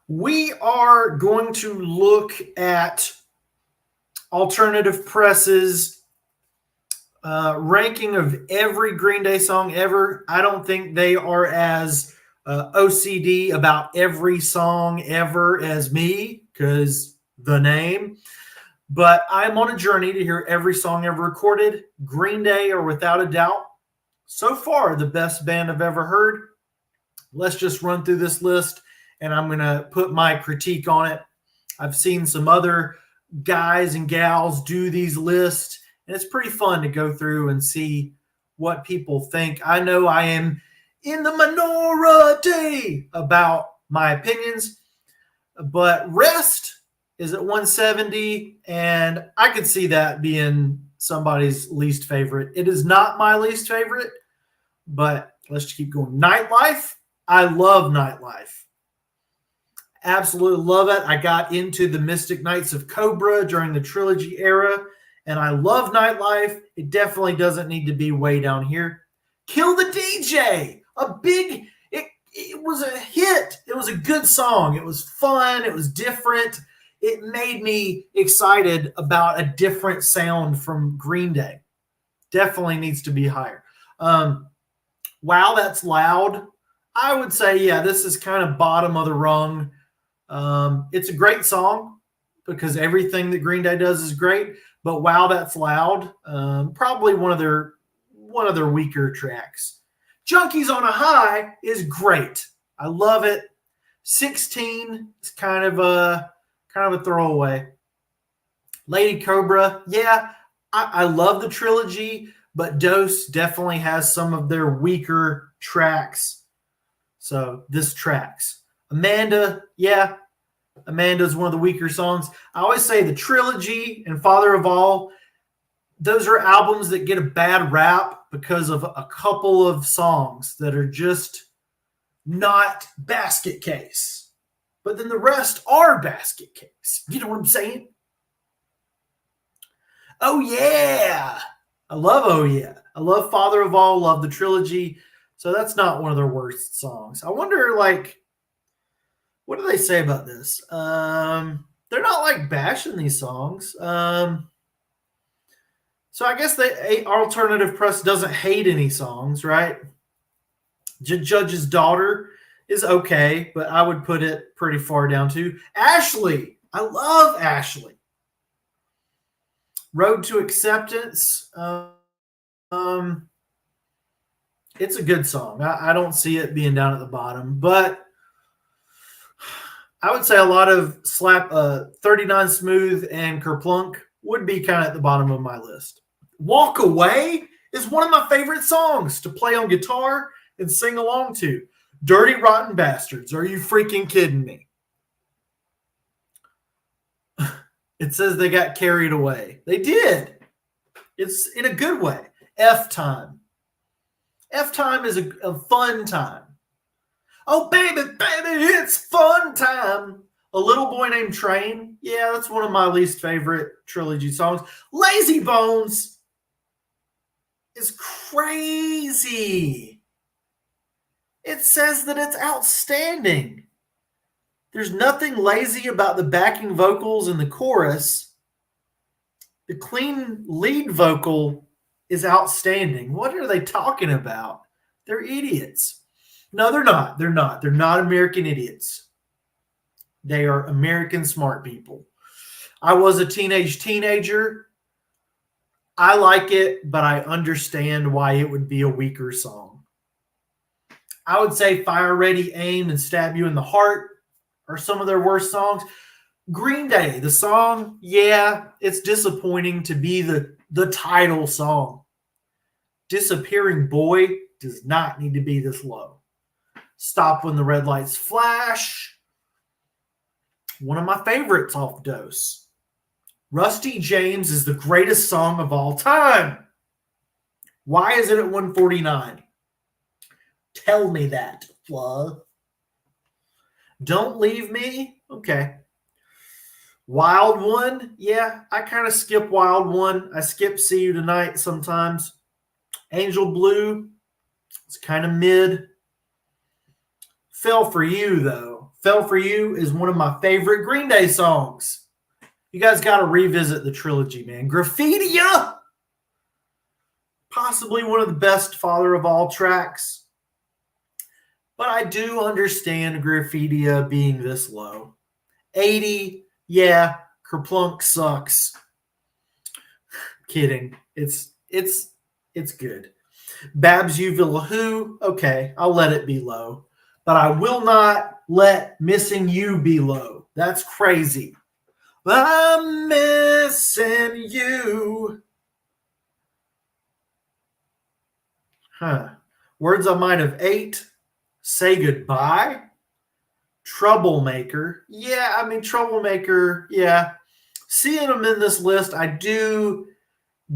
We are going to look at Alternative Press's ranking of every Green Day song ever. I don't think they are as OCD about every song ever as me, because the name. But I'm on a journey to hear every song ever recorded. Green Day are without a doubt, so far, the best band I've ever heard. Let's just run through this list and I'm going to put my critique on it. I've seen some other guys and gals do these lists, and it's pretty fun to go through and see what people think. I know I am in the minority about my opinions, but Rest is at 170, and I could see that being somebody's least favorite. It is not my least favorite, but let's just keep going. Nightlife, I love Nightlife. Absolutely love it. I got into the Mystic Knights of Cobra during the trilogy era, and I love Nightlife. It definitely doesn't need to be way down here. Kill the DJ, it was a hit. It was a good song. It was fun. It was different. It made me excited about a different sound from Green Day. Definitely needs to be higher. Wow, That's Loud. I would say, yeah, this is kind of bottom of the rung. It's a great song because everything that Green Day does is great. But Wow, That's Loud, probably one of their weaker tracks. Junkies on a High is great. I love it. 16 is kind of a throwaway. Lady Cobra, yeah, I love the trilogy, but Dose definitely has some of their weaker tracks. So this tracks. Amanda, yeah, Amanda's one of the weaker songs. I always say the trilogy and Father of All, those are albums that get a bad rap because of a couple of songs that are just not basket case. But then the rest are basket case. You know what I'm saying? Oh, yeah. I love Oh, yeah. I love Father of All, love the trilogy. So that's not one of their worst songs. I wonder, what do they say about this? They're not like bashing these songs. So I guess Alternative Press doesn't hate any songs, right? Judge's Daughter is okay, but I would put it pretty far down too. Ashley, I love Ashley. Road to Acceptance. It's a good song. I don't see it being down at the bottom, but I would say a lot of 39 Smooth and Kerplunk would be kind of at the bottom of my list. Walk Away is one of my favorite songs to play on guitar and sing along to. Dirty Rotten Bastards. Are you freaking kidding me? It says they got carried away. They did. It's in a good way. F Time. F Time is a fun time. Oh, baby, it's fun time. A Little Boy Named Train. Yeah, that's one of my least favorite trilogy songs. Lazy Bones is crazy. It says that it's outstanding. There's nothing lazy about the backing vocals in the chorus. The clean lead vocal is outstanding. What are they talking about? They're idiots. No, they're not. They're not. They're not American idiots. They are American smart people. I was a teenager. I like it, but I understand why it would be a weaker song. I would say Fire Ready, Aim, and Stab You in the Heart are some of their worst songs. Green Day, the song, yeah, it's disappointing to be the title song. Disappearing Boy does not need to be this low. Stop When the Red Lights Flash. One of my favorites off Dose. Rusty James is the greatest song of all time. Why is it at 149? Tell me that, Flaw. Don't Leave Me. Okay. Wild One. Yeah, I kind of skip Wild One. I skip See You Tonight sometimes. Angel Blue. It's kind of mid. Fell for You, though. Fell for You is one of my favorite Green Day songs. You guys got to revisit the trilogy, man. Graffitia, possibly one of the best Father of All tracks. But I do understand Graffitia being this low. 80, yeah, Kerplunk sucks. Kidding. It's good. Babs You Villa Who, okay, I'll let it be low. But I will not let Missing You be low. That's crazy. I'm missing you. Words I Might Have Ate. Say Goodbye. Troublemaker. Yeah, I mean, Troublemaker, yeah. Seeing them in this list, I do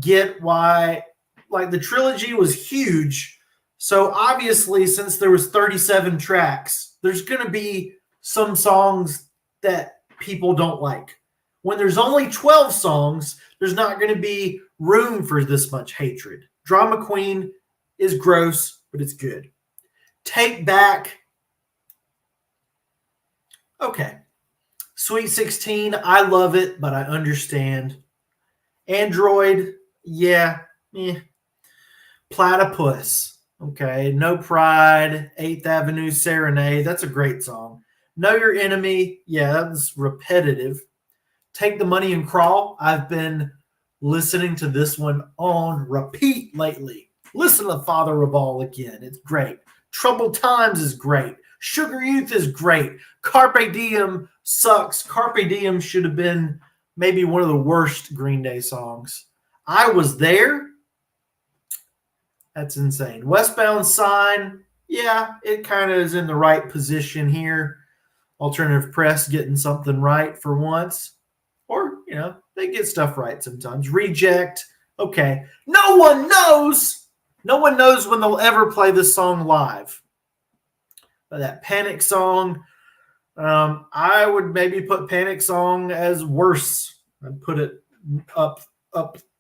get why, like, the trilogy was huge. So obviously, since there was 37 tracks, there's going to be some songs that people don't like. When there's only 12 songs, there's not going to be room for this much hatred. Drama Queen is gross, but it's good. Take Back. Okay. Sweet 16, I love it, but I understand. Android, yeah. Platypus, okay. No Pride, 8th Avenue Serenade, that's a great song. Know Your Enemy, yeah, that's repetitive. Take the Money and Crawl, I've been listening to this one on repeat lately. Listen to Father of All again, it's great. Troubled Times is great. Sugar Youth is great. Carpe Diem sucks. Carpe Diem should have been maybe one of the worst Green Day songs. I Was There. That's insane. Westbound Sign. Yeah, it kind of is in the right position here. Alternative Press getting something right for once. Or, they get stuff right sometimes. Reject. Okay. No one knows. No one knows when they'll ever play this song live. But that Panic Song, I would maybe put Panic Song as worse. I'd put it up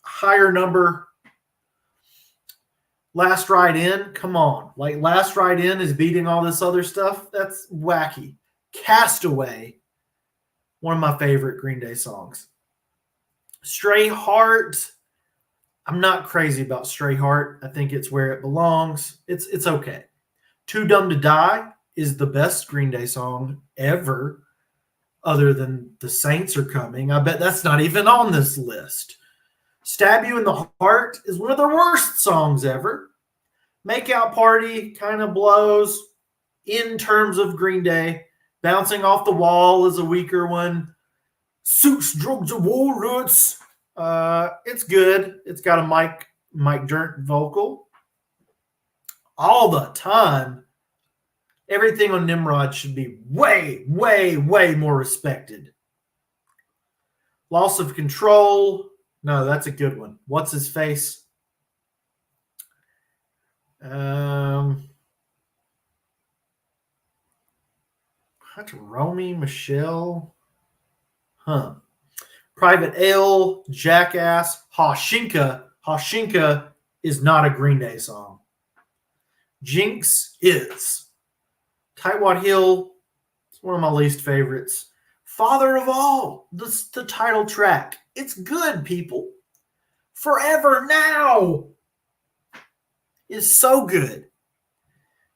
higher number. Last Ride In, come on. Like, Last Ride In is beating all this other stuff. That's wacky. Castaway, one of my favorite Green Day songs. Stray Heart, I'm not crazy about Stray Heart. I think it's where it belongs. It's okay. Too Dumb to Die is the best Green Day song ever, other than The Saints Are Coming. I bet that's not even on this list. Stab You in the Heart is one of their worst songs ever. Make Out Party kind of blows in terms of Green Day. Bouncing Off the Wall is a weaker one. Suits, Drugs, and Walnuts. It's good. It's got a Mike Dirnt vocal. All the Time. Everything on Nimrod should be way, way, way more respected. Loss of Control. No, that's a good one. What's His Face? Romy, Michelle. Private Ale, Jackass, Hashinka. Hashinka is not a Green Day song. Jinx is. Tightwad Hill, it's one of my least favorites. Father of All, the title track. It's good, people. Forever Now is so good.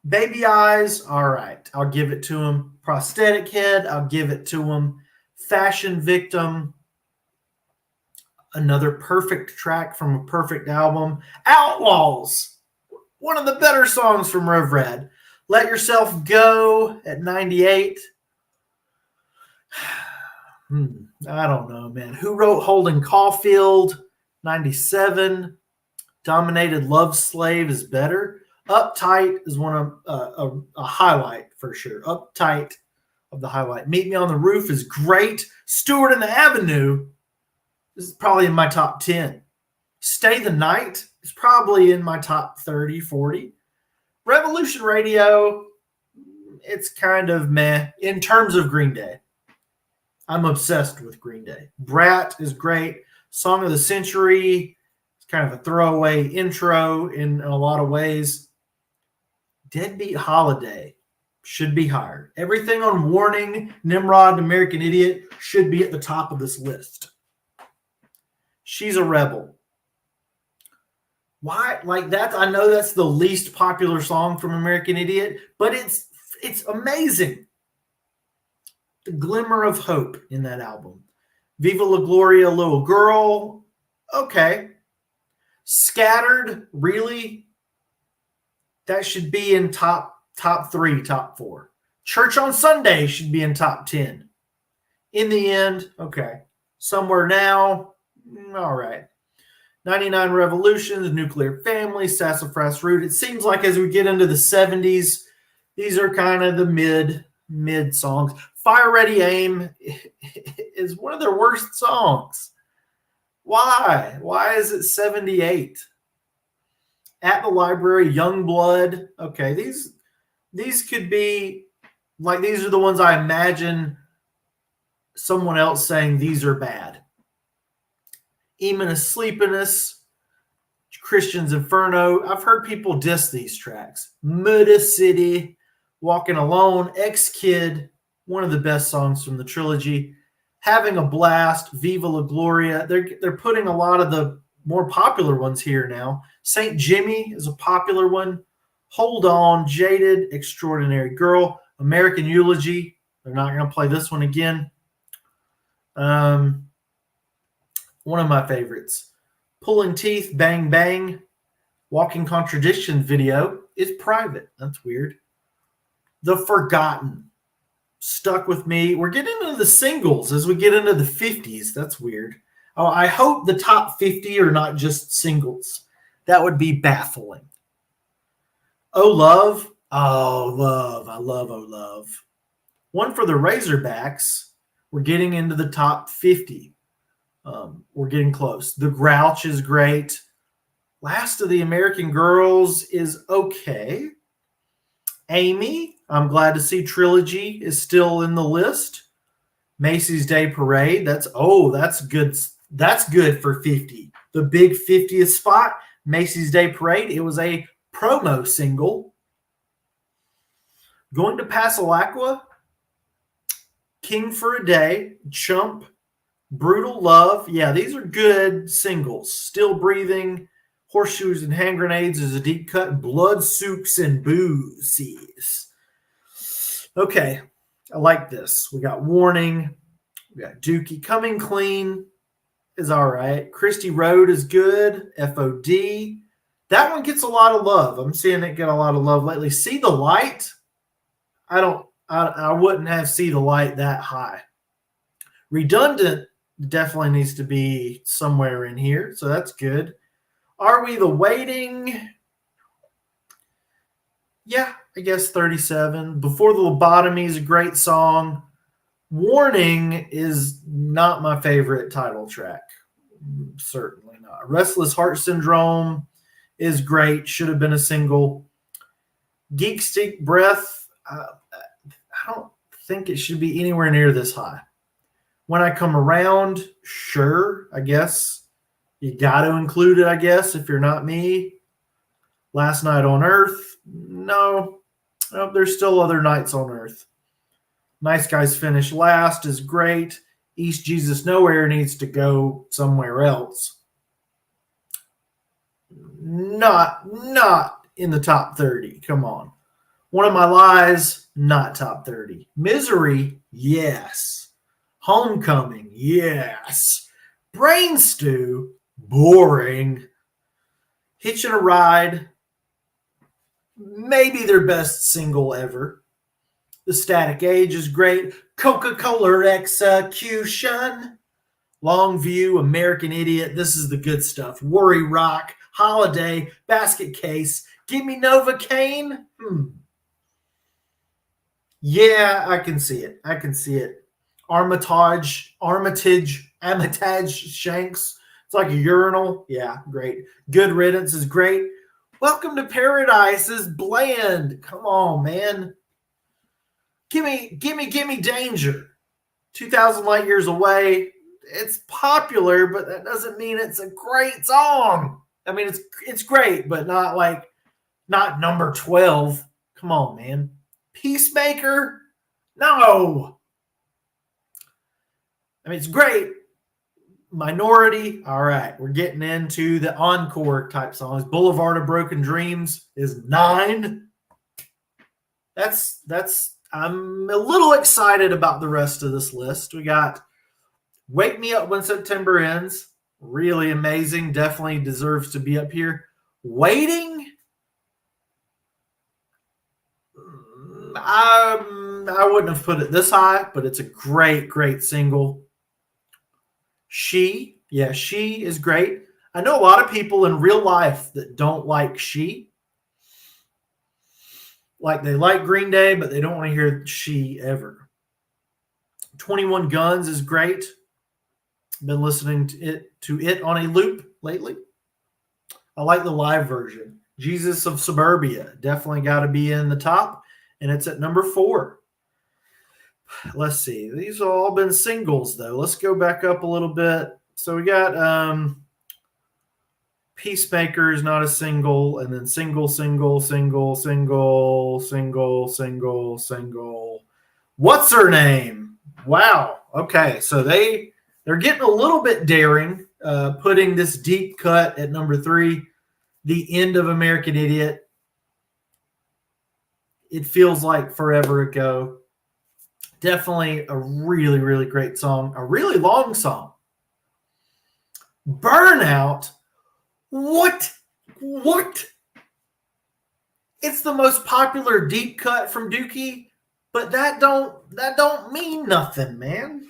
Baby Eyes, all right. I'll give it to him. Prosthetic Head, I'll give it to him. Fashion Victim, another perfect track from a perfect album. Outlaws, one of the better songs from Rev Rad. Let Yourself Go at 98. I don't know, man. Who wrote Holden Caulfield? 97. Dominated Love Slave is better. Uptight is one of a highlight for sure. Uptight of the highlight. Meet Me on the Roof is great. Stewart and the Avenue is probably in my top 10. Stay the Night is probably in my top 30, 40. Revolution Radio, it's kind of meh in terms of Green Day. I'm obsessed with Green Day. Brat is great. Song of the Century, it's kind of a throwaway intro in a lot of ways. Deadbeat Holiday should be higher. Everything on Warning, Nimrod, and American Idiot should be at the top of this list. She's a Rebel. Why? Like that, I know that's the least popular song from American Idiot, but it's amazing. The glimmer of hope in that album. Viva La Gloria, Little Girl. Okay. Scattered, really? That should be in top 3, top 4. Church on Sunday should be in top 10. In the End, okay. Somewhere Now, all right. 99 Revolutions, Nuclear Family, Sassafras Root. It seems like as we get into the 70s, these are kind of the mid songs. Fire Ready Aim is one of their worst songs. Why? Why is it 78? At the Library, Young Blood. Okay, these could be like, these are the ones I imagine someone else saying these are bad. Emin Sleepiness, Christian's Inferno. I've heard people diss these tracks. Murder City, Walking Alone, Ex-Kid, one of the best songs from the trilogy. Having a Blast, Viva La Gloria. They're putting a lot of the more popular ones here now. St. Jimmy is a popular one. Hold On, Jaded, Extraordinary Girl, American Eulogy. They're not going to play this one again. One of my favorites. Pulling Teeth, Bang Bang. Walking Contradiction video is private. That's weird. The Forgotten. Stuck With Me. We're getting into the singles as we get into the 50s. That's weird. Oh, I hope the top 50 are not just singles. That would be baffling. Oh Love. Oh, Love. I love Oh Love. One for the Razorbacks. We're getting into the top 50. We're getting close. The Grouch is great. Last of the American Girls is okay. Amy, I'm glad to see Trilogy is still in the list. Macy's Day Parade. That's good. That's good for 50. The big 50th spot, Macy's Day Parade. It was a promo single. Going to Passalaqua, King for a Day, Chump, Brutal Love. Yeah, these are good singles. Still Breathing, Horseshoes and Hand Grenades is a deep cut. Blood Soups and Boozies. Okay, I like this. We got Warning. We got Dookie. Coming Clean is all right. Christy Road is good. FOD. That one gets a lot of love. I'm seeing it get a lot of love lately. See the Light. I wouldn't have See the Light that high. Redundant definitely needs to be somewhere in here, so that's good. Are We the Waiting? Yeah, I guess 37. Before the Lobotomy is a great song. Warning is not my favorite title track. Certainly not. Restless Heart Syndrome is great. Should have been a single. Geek Stick Breath, I don't think it should be anywhere near this high. When I Come Around, sure, I guess. You got to include it, I guess, if you're not me. Last Night on Earth, no. Oh, there's still other nights on Earth. Nice Guys Finish Last is great. East Jesus Nowhere needs to go somewhere else. Not in the top 30. Come on. One of My Lies, not top 30. Misery, yes. Homecoming, yes. Brain Stew, boring. Hitching a Ride, maybe their best single ever. The Static Age is great. Coca-Cola Execution. Longview, American Idiot. This is the good stuff. Worry Rock, Holiday, Basket Case. Give me Novocaine. Yeah, I can see it. Armitage Shanks. It's like a urinal. Yeah, great. Good Riddance is great. Welcome to Paradise is bland. Come on, man. Give me Danger. 2,000 Light Years Away. It's popular, but that doesn't mean it's a great song. I mean, it's great, but not number 12. Come on, man. Peacemaker? No. I mean, it's great. Minority. All right. We're getting into the encore type songs. Boulevard of Broken Dreams is 9. I'm a little excited about the rest of this list. We got Wake Me Up When September Ends. Really amazing. Definitely deserves to be up here. Waiting. I wouldn't have put it this high, but it's a great, great single. She is great. I know a lot of people in real life that don't like She. Like they like Green Day, but they don't want to hear She ever. 21 Guns is great. Been listening to it on a loop lately. I like the live version. Jesus of Suburbia definitely got to be in the top, and it's at number 4. Let's see. These have all been singles, though. Let's go back up a little bit. So we got Peacemaker is not a single, and then single. What's her name? Wow. Okay, so they're getting a little bit daring, putting this deep cut at number 3, The End of American Idiot. It feels like forever ago. Definitely a really, really great song. A really long song. Burnout? What? It's the most popular deep cut from Dookie, but that don't mean nothing, man.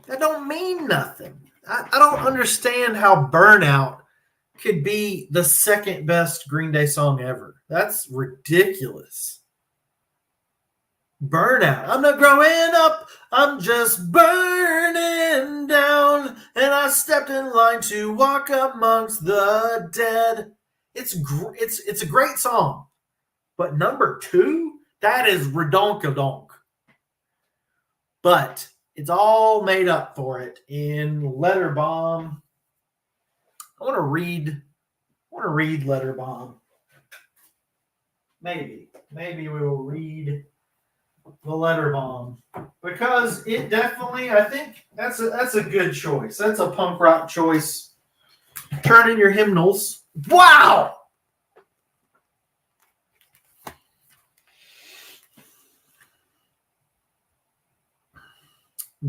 That don't mean nothing. I don't understand how Burnout could be the second best Green Day song ever. That's ridiculous. Burnout. I'm not growing up. I'm just burning down. And I stepped in line to walk amongst the dead. It's a great song. But number 2, that is redonkadonk. But it's all made up for it in Letter Bomb. I want to read Letter Bomb. Maybe we will read the Letter Bomb, because it definitely, I think that's a good choice. That's a punk rock choice. Turn in your hymnals. Wow.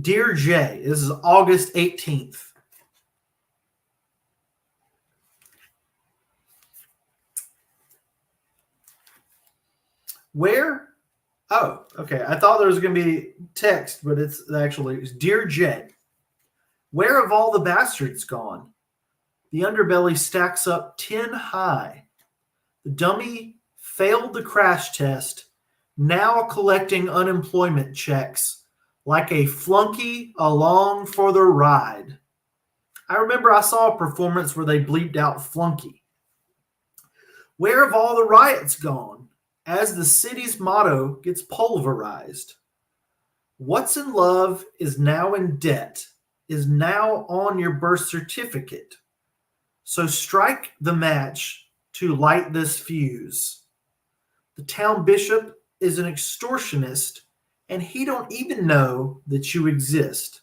Dear Jay, this is August 18th. Where? Oh, okay. I thought there was going to be text, but it's Dear Jay, where have all the bastards gone? The underbelly stacks up 10 high. The dummy failed the crash test, now collecting unemployment checks like a flunky along for the ride. I remember I saw a performance where they bleeped out flunky. Where have all the riots gone? As the city's motto gets pulverized. What's in love is now in debt, is now on your birth certificate. So strike the match to light this fuse. The town bishop is an extortionist, and he don't even know that you exist.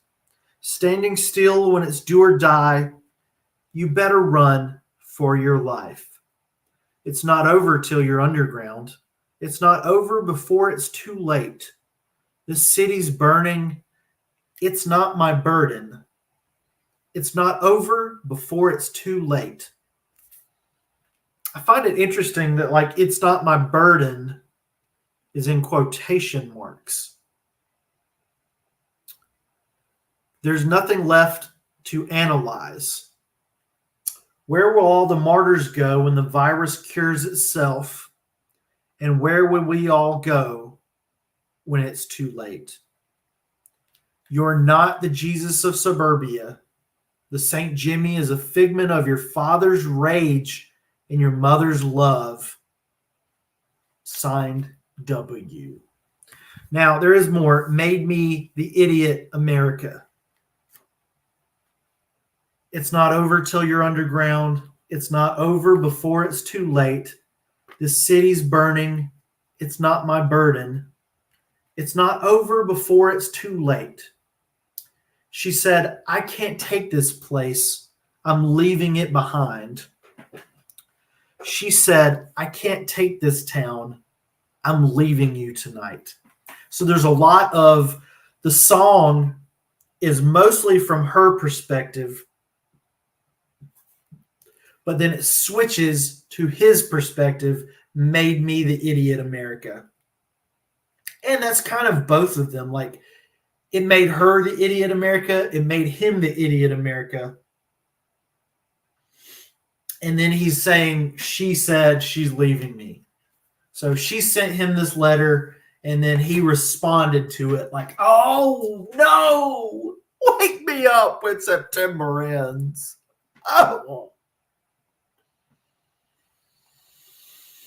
Standing still when it's do or die, you better run for your life. It's not over till you're underground. It's not over before it's too late. The city's burning. It's not my burden. It's not over before it's too late. I find it interesting that, it's not my burden is in quotation marks. There's nothing left to analyze. Where will all the martyrs go when the virus cures itself? And where will we all go when it's too late? You're not the Jesus of Suburbia. The St. Jimmy is a figment of your father's rage and your mother's love. Signed, W. Now, there is more. Made Me the Idiot, America. It's not over till you're underground. It's not over before it's too late. The city's burning. It's not my burden. It's not over before it's too late. She said, I can't take this place. I'm leaving it behind. She said, I can't take this town. I'm leaving you tonight. So there's a lot of the song is mostly from her perspective, but then it switches to his perspective, made me the idiot America. And that's kind of both of them. Like, it made her the idiot America. It made him the idiot America. And then he's saying, she said she's leaving me. So she sent him this letter, and then he responded to it like, oh, no, wake me up when September ends. Oh.